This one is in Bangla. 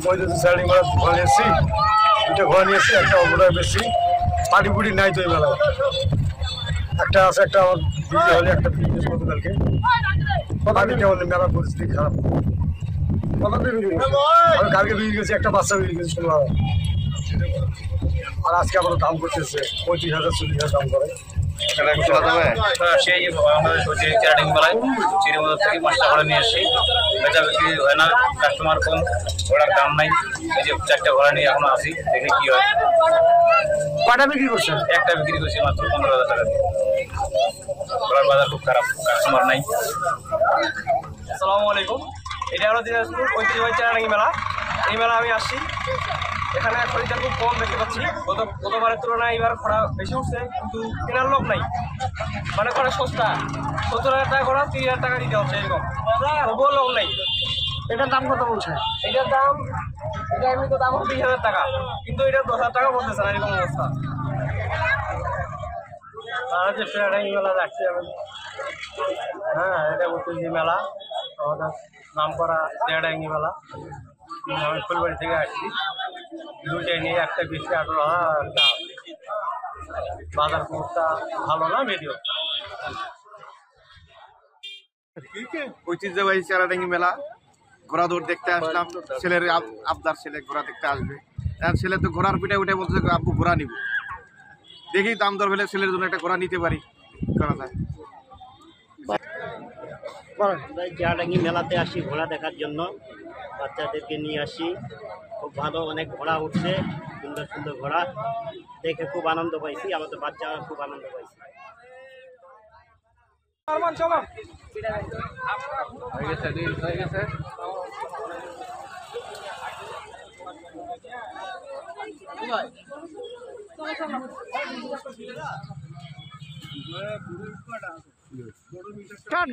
বৈধ স্যালারি মারা ঘোড়া নিয়ে এসেছি, দুটো ঘোড়া নিয়ে এসেছি, একটা অল্পটায় বেশি পাটি পুটি নাই তো এই মেলায়। একটা আছে, একটা আমার বিক্রি হলে একটা বিক্রি গেছে গতকালকে। কথা বিক্রি হলে মেলার পরিস্থিতি খারাপ। কথা বিক্রি গেছে, আমি কালকে বিক্রি গেছি, একটা বাচ্চা বিক্রি গেছে ষোলো। আর আজকে আবার দাম করতেছে 35,000 40,000 দাম করে। সেই আমাদের চিরাডিং মেলায় চিরিমোদর থেকে 5টা ঘোড়া নিয়ে এসেছি, বেচা বিক্রি হয় না, কাস্টমার কম, ঘোড়ার দাম নাই। এই যে 4টা ঘোড়া নিয়ে এখনো আসি, দেখে কি হয়। কয়টা বিক্রি করছেন? একটা বিক্রি করছি মাত্র 15,000 টাকা দিয়ে। ঘোড়ার বাজার খুব খারাপ, কাস্টমার নাই। আসসালামু আলাইকুম। এটা হলো দিনাজপুর ঐতিহ্যবাহী চিরাডিং মেলা। এই মেলা আমি আসছি, এখানে খরিদ্দার খুব কম দেখতে পাচ্ছি। গতবারের তুলনায় এবার খরা বেশি উঠছে, কিন্তু কেনার লোক নাই। মানে খরা সস্তা, 70,000 টাকা খরা 30,000 টাকা দিতে হচ্ছে, এরকম তবুও লোক নেই। এটার দাম কত বলছে? এটার দাম, এটা এমনি তো দাম 20,000 টাকা, কিন্তু এটা 10,000 টাকা বলতেছে না, এরকম অবস্থা। আর যে চিরাডিং মেলা রাখছি আমি, হ্যাঁ এটা ঐতিহ্য মেলা, আমাদের নাম করা চিরাডিং মেলা। আমি ফুলবাড়ি থেকে আসছি, দুটাই নিয়ে একটা 20,000 18,000 টাকা। বাজার খরচটা ভালো না, মিডিয়াম। ঐতিহ্যবাহী চিরাডিং মেলা, ঘোড়া দৌড় দেখতে আসলাম। ছেলের আবদার, ছেলে ঘোড়া দেখতে আসবে। আর ছেলে তো ঘোড়ার পিঠে উঠে বলছে আব্বু ঘোড়া নিব। দেখি দাম দর হলে ছেলের জন্য একটা ঘোড়া নিতে পারি, করা যায়। আমরা চিরাডিং মেলাতে আসি ঘোড়া দেখার জন্য, বাচ্চাদেরকে নিয়ে আসি। খুব ভালো, অনেক ঘোড়া উঠছে, সুন্দর সুন্দর ঘোড়া দেখে খুব আনন্দ পাইছি। আমাদের বাচ্চারা খুব আনন্দ পাইছে। Start.